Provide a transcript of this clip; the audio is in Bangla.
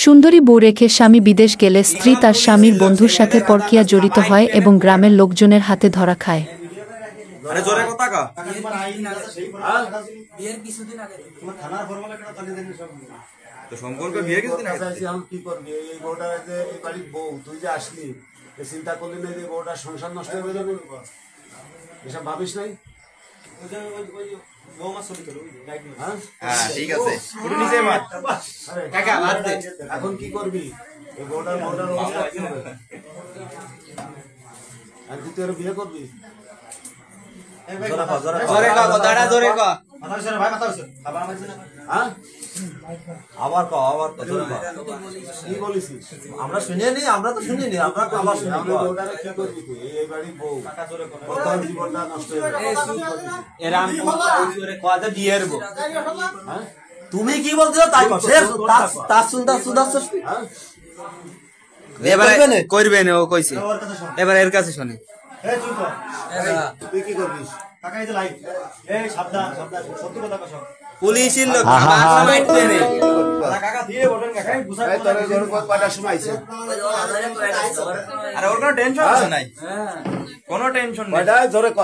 সুন্দরী বউ রেখে স্বামী বিদেশ গেলে স্ত্রী তার স্বামীর বন্ধুর সাথে পরকীয়া জড়িত হয় এবং গ্রামের লোকজনের হাতে ধরা খায়। চিন্তা করলি না যে বউটার সংসার নষ্ট হয়ে যাবে, এসব ভাবিস নাই? এখন কি করবি? বিয়ে করবি? আবার কি বলিস? আমরা শুনিনি, আমরা তো শুনিনি, আমরা আবার শুনি। কি করবি তুই? এই বাড়ির বউ জীবনটা নষ্ট হয়ে যাবে। তুমি কি বলছো তাই তার সুন্দর সুন্দর করবে না, ও কইছে এবার এর কাছে শুনে। তুই কি করবিস? পুলিশের লোক আর ওর কোনো টেনশন নাই, কোনো টেনশন নাই। জোরে ক